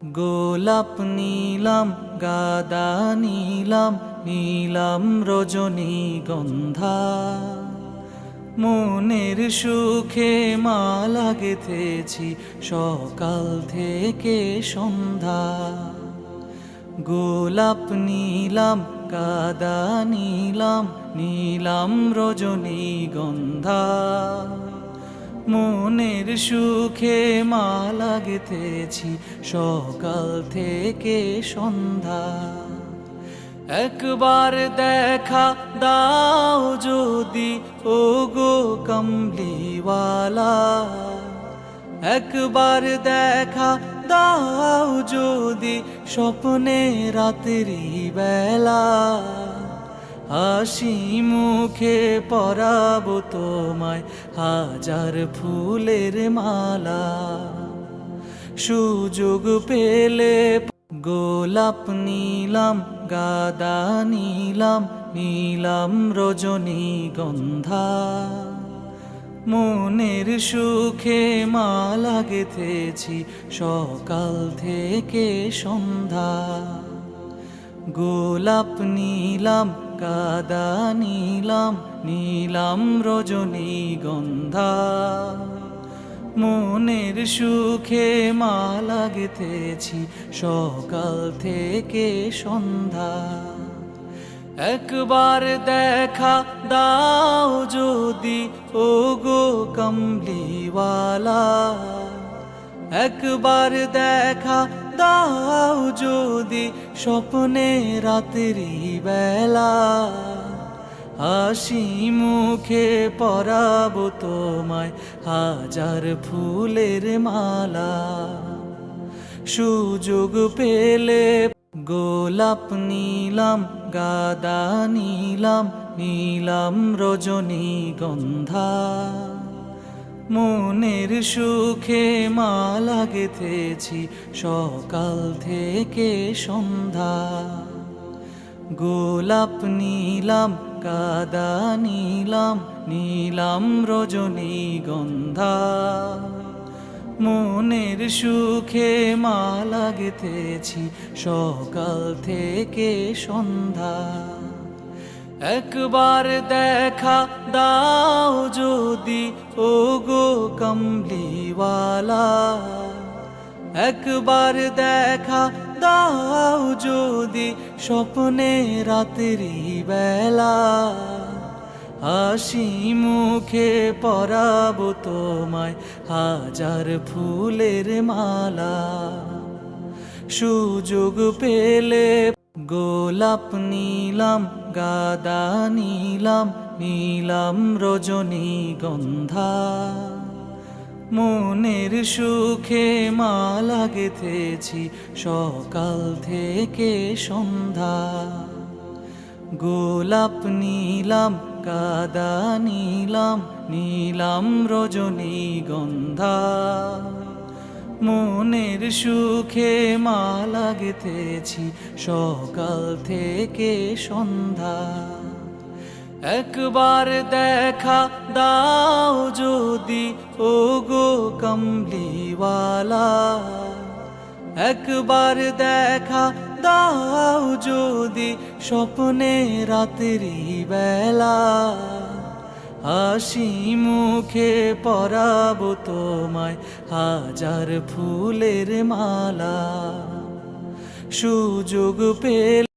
গোলাপ নীলাম গাদা নীলাম নীলাম রজনীগন্ধা, মনের সুখে মালা গেথেছি সকাল থেকে সন্ধ্যা। গোলাপ নীলাম গাদা নীলাম নীলাম রজনীগন্ধা, মনের সুখে মালা গেথেছি সকাল থেকে সন্ধ্যা। একবার দেখা দাও যদি ওগো কমলিওয়ালা, একবার দেখা দাও যদি স্বপ্নে রাত্রি বেলা, হাসি মুখে পরাবো তোমায় হাজার ফুলের মালা। সুযোগ পেলে গোলাপ নীলাম গাদা নীলাম নীলাম রজনীগন্ধা, মনের সুখে মালা গেথেছি সকাল থেকে সন্ধ্যা। গোলাপ নীলাম গাদা নীলাম নীলাম রজনীগন্ধা, মনের সুখে মালা গেথেছি সকাল থেকে সন্ধ্যা। একবার দেখা দাও যদি ওগো কমলিওয়ালা, একবার দেখা দাও যদি স্বপ্নে রাত্রি বেলা, হাসি মুখে পরাবো তোমায় হাজার ফুলের মালা। সুযোগ পেলে গোলাপ নীলাম গাদা নীলাম নীলাম রজনীগন্ধা, মনের সুখে মালা গেথেছি সকাল থেকে সন্ধ্যা। গোলাপ নীলাম গাদা নীলাম নীলাম রজনীগন্ধা, মনের সুখে মালা গেথেছি সকাল থেকে সন্ধ্যা। একবার দেখা দাও যদি ওগো কমলিওয়ালা, একবার দেখা দাও যদি স্বপ্নে রাত্রি বেলা, হাসি মুখে পরাবো তোমায় হাজার ফুলের মালা। সুযোগ পেলে গোলাপ নীলাম গাদা নীলাম নীলাম রজনীগন্ধা, মনের সুখে মালা গেথেছি সকাল থেকে সন্ধ্যা। গোলাপ নীলাম গাদা নীলাম নীলাম রজনীগন্ধা, মনের সুখে মালা গেথেছি সকাল থেকে সন্ধ্যা। একবার দেখা দাও যদি ওগো কমলিওয়ালা, একবার দেখা দাও যদি স্বপ্নে রাত্রি বেলা, হাসি মুখে পরাবো তোমায় হাজার ফুলের মালা। সুযোগ পেলে